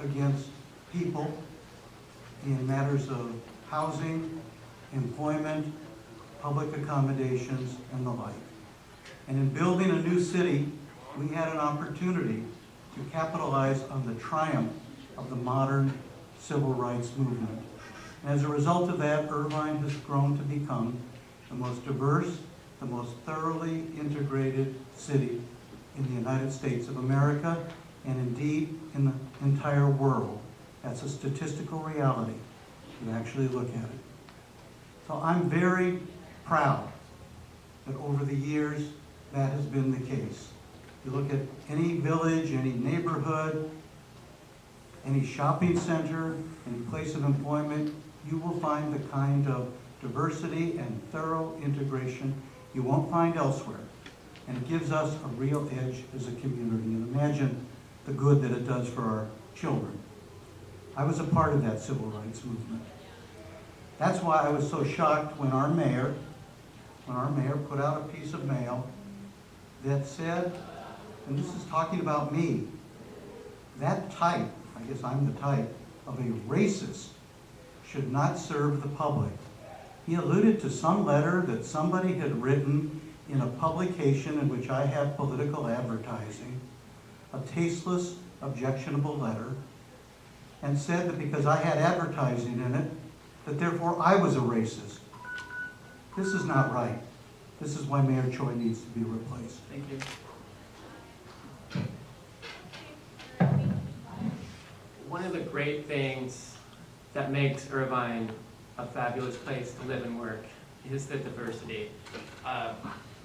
against people in matters of housing, employment, public accommodations, and the like. And in building a new city, we had an opportunity to capitalize on the triumph of the modern civil rights movement. And as a result of that, Irvine has grown to become the most diverse, the most thoroughly integrated city in the United States of America, and indeed in the entire world. That's a statistical reality. You actually look at it. So I'm very proud that over the years that has been the case. You look at any village, any neighborhood, any shopping center, any place of employment, you will find the kind of diversity and thorough integration you won't find elsewhere. And it gives us a real edge as a community. And imagine the good that it does for our children. I was a part of that civil rights movement. That's why I was so shocked when our mayor put out a piece of mail that said, and this is talking about me, that type, I guess I'm the type, of a racist should not serve the public. He alluded to some letter that somebody had written in a publication in which I have political advertising, a tasteless, objectionable letter, and said that because I had advertising in it, that therefore I was a racist. This is not right. This is why Mayor Choi needs to be replaced. Thank you. One of the great things that makes Irvine a fabulous place to live and work is the diversity.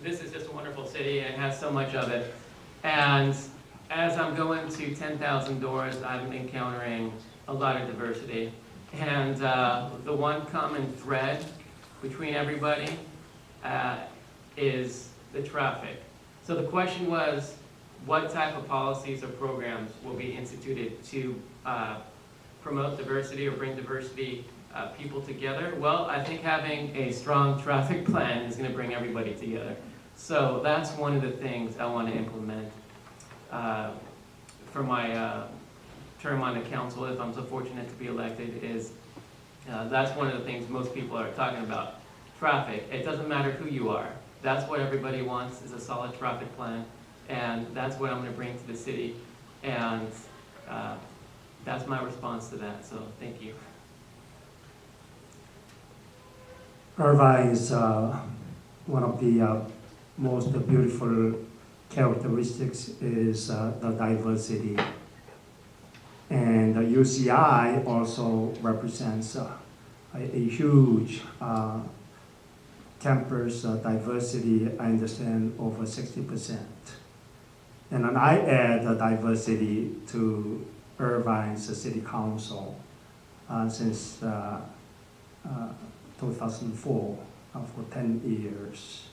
This is just a wonderful city and it has so much of it. And as I'm going to 10,000 doors, I'm encountering a lot of diversity. And the one common thread between everybody is the traffic. So the question was, what type of policies or programs will be instituted to promote diversity or bring diversity people together? Well, I think having a strong traffic plan is going to bring everybody together. So that's one of the things I want to implement for my term on the council, if I'm so fortunate to be elected, is that's one of the things most people are talking about. Traffic. It doesn't matter who you are. That's what everybody wants, is a solid traffic plan. And that's what I'm going to bring to the city. And that's my response to that. So thank you. Irvine is one of the most beautiful characteristics is the diversity. And UCI also represents a huge campus diversity, I understand over 60%. And then I add the diversity to Irvine's City Council since 2004 for 10 years.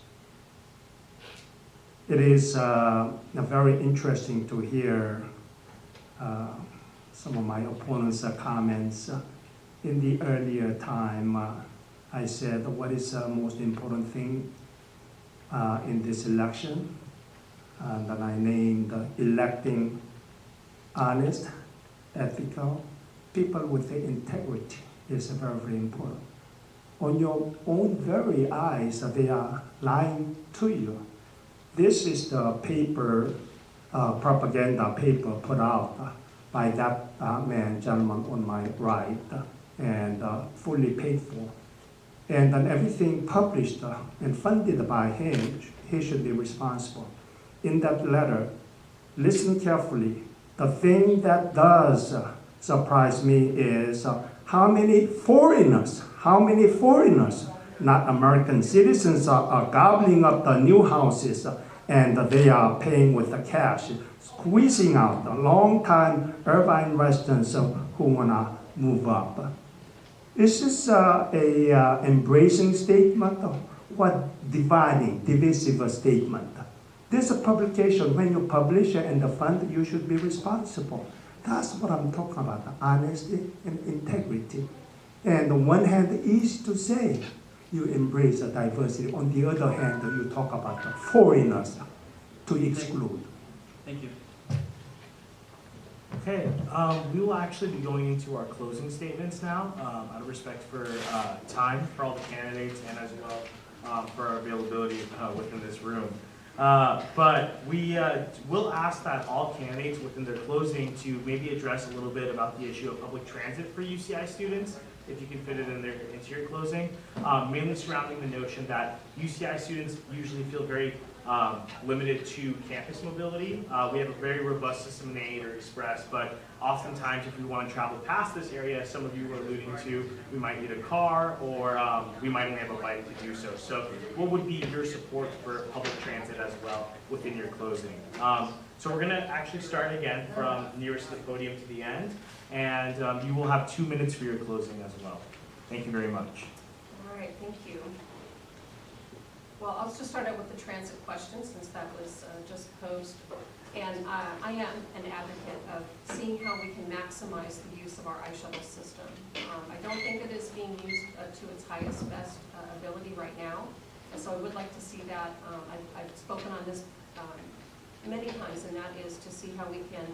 It is very interesting to hear some of my opponents' comments. In the earlier time, I said, what is the most important thing in this election? And then I named electing honest, ethical, people with integrity is very, very important. On your own very eyes, they are lying to you. This is the paper, propaganda paper put out by that gentleman on my right, and fully paid for. And then everything published and funded by him, he should be responsible. In that letter, listen carefully. The thing that does surprise me is how many foreigners, not American citizens, are gobbling up the new houses and they are paying with the cash, squeezing out the long-time Irvine residents who want to move up. Is this a embracing statement or what divisive statement? This is a publication. When you publish it and the fund, you should be responsible. That's what I'm talking about, honesty and integrity. And on one hand, easy to say, you embrace the diversity. On the other hand, you talk about the foreigners to exclude. Thank you. Okay, we will actually be going into our closing statements now, out of respect for time for all the candidates and as well for our availability within this room. But we will ask that all candidates within their closing to maybe address a little bit about the issue of public transit for UCI students, if you can fit it into your closing, mainly surrounding the notion that UCI students usually feel very limited to campus mobility. We have a very robust system in the 8 or Express, but oftentimes if we want to travel past this area, some of you were alluding to, we might need a car or we might only have a bike to do so. So what would be your support for public transit as well within your closing? So we're going to actually start again from nearest to the podium to the end, and you will have 2 minutes for your closing as well. Thank you very much. All right, thank you. Well, I'll just start out with the transit question since that was just posed. And I am an advocate of seeing how we can maximize the use of our iShuttle system. I don't think it is being used to its highest, best ability right now. And so I would like to see that. I've spoken on this many times, and that is to see how we can,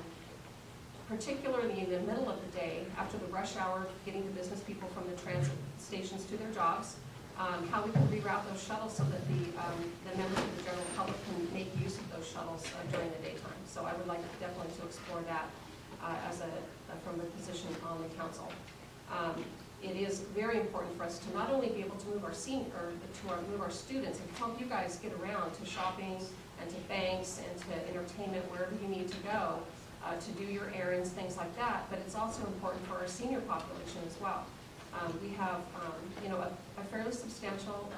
particularly in the middle of the day, after the rush hour, getting the business people from the transit stations to their jobs, how we can reroute those shuttles so that the members of the general public can make use of those shuttles during the daytime. So I would like definitely to explore that from the position on the council. It is very important for us to not only be able to move our move our students and help you guys get around to shopping and to banks and to entertainment, wherever you need to go, to do your errands, things like that, but it's also important for our senior population as well. We have, a fairly substantial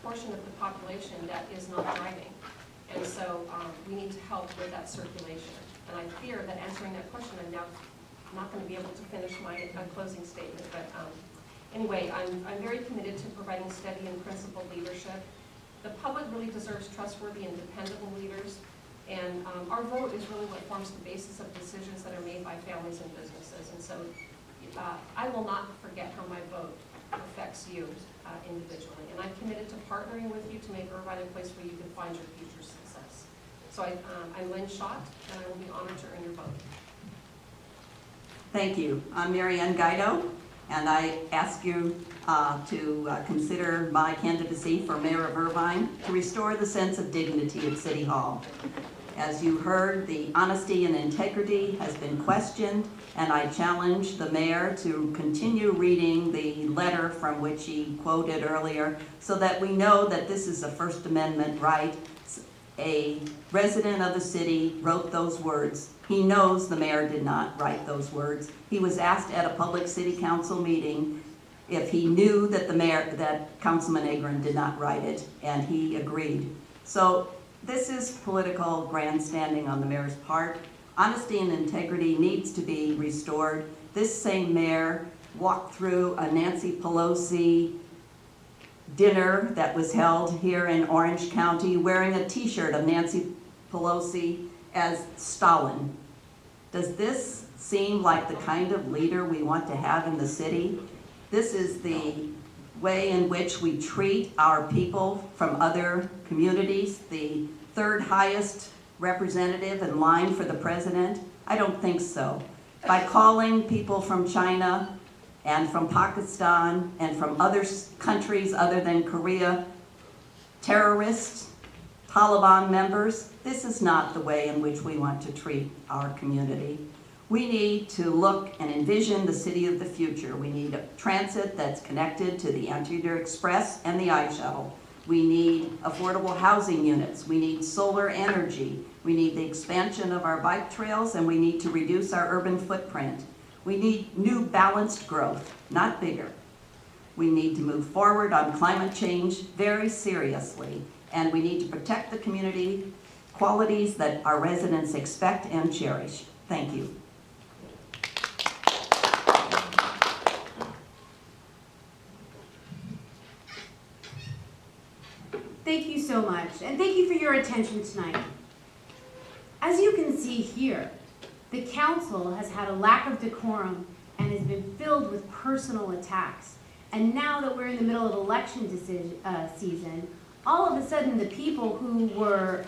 portion of the population that is not driving, and so we need to help with that circulation. And I fear that answering that question, I'm now not going to be able to finish my closing statement. But anyway, I'm very committed to providing steady and principled leadership. The public really deserves trustworthy and dependable leaders. And our vote is really what forms the basis of decisions that are made by families and businesses. And so I will not forget how my vote affects you individually. And I'm committed to partnering with you to make Irvine a place where you can find your future success. So I'm Lynn Schott, and I will be honored to earn your vote. Thank you. I'm Marianne Guido, and I ask you to consider my candidacy for Mayor of Irvine to restore the sense of dignity at City Hall. As you heard, the honesty and integrity has been questioned, and I challenge the mayor to continue reading the letter from which he quoted earlier so that we know that this is a First Amendment right. A resident of the city wrote those words. He knows the mayor did not write those words. He was asked at a public city council meeting if he knew that that Councilman Agron did not write it, and he agreed. So this is political grandstanding on the mayor's part. Honesty and integrity needs to be restored. This same mayor walked through a Nancy Pelosi dinner that was held here in Orange County wearing a t-shirt of Nancy Pelosi as Stalin. Does this seem like the kind of leader we want to have in the city? This is the way in which we treat our people from other communities, the third highest representative in line for the president? I don't think so. By calling people from China and from Pakistan and from other countries other than Korea terrorists, Taliban members, this is not the way in which we want to treat our community. We need to look and envision the city of the future. We need a transit that's connected to the Anteater Express and the iShuttle. We need affordable housing units. We need solar energy. We need the expansion of our bike trails, and we need to reduce our urban footprint. We need new balanced growth, not bigger. We need to move forward on climate change very seriously, and we need to protect the community qualities that our residents expect and cherish. Thank you. Thank you so much, and thank you for your attention tonight. As you can see here, the council has had a lack of decorum and has been filled with personal attacks. And now that we're in the middle of election season, all of a sudden the people who were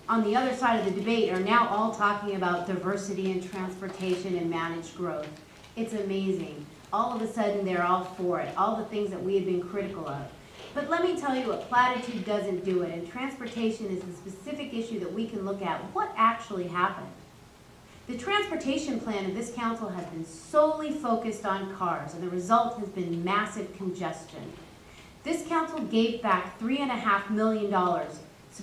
on the other side of the debate are now all talking about diversity in transportation and managed growth. It's amazing. All of a sudden they're all for it, all the things that we had been critical of. But let me tell you, a platitude doesn't do it, and transportation is the specific issue that we can look at. What actually happened? The transportation plan of this council has been solely focused on cars, and the result has been massive congestion. This council gave back $3.5 million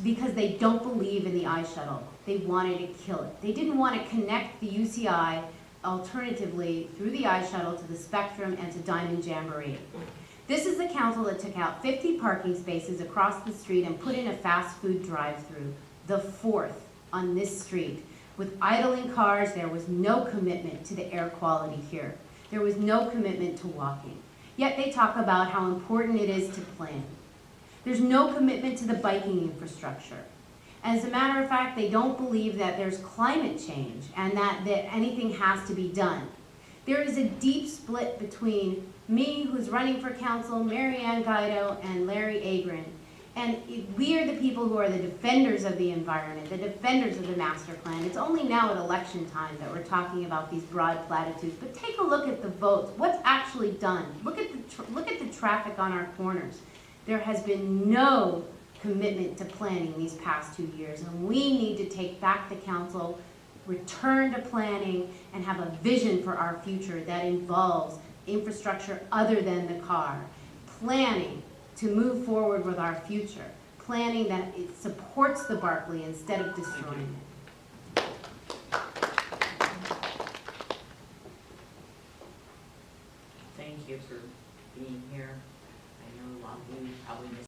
because they don't believe in the iShuttle. They wanted to kill it. They didn't want to connect the UCI alternatively through the iShuttle to the Spectrum and to Diamond Jamboree. This is the council that took out 50 parking spaces across the street and put in a fast food drive-through, the 4th on this street. With idling cars, there was no commitment to the air quality here. There was no commitment to walking. Yet they talk about how important it is to plan. There's no commitment to the biking infrastructure. As a matter of fact, they don't believe that there's climate change and that anything has to be done. There is a deep split between me, who's running for council, Marianne Guido, and Larry Agrin. And we are the people who are the defenders of the environment, the defenders of the master plan. It's only now at election time that we're talking about these broad platitudes. But take a look at the votes. What's actually done? Look at the traffic on our corners. There has been no commitment to planning these past 2 years, and we need to take back the council, return to planning, and have a vision for our future that involves infrastructure other than the car. Planning to move forward with our future. Planning that it supports the Barclay instead of destroying it. Thank you for being here. I know a lot of you probably missed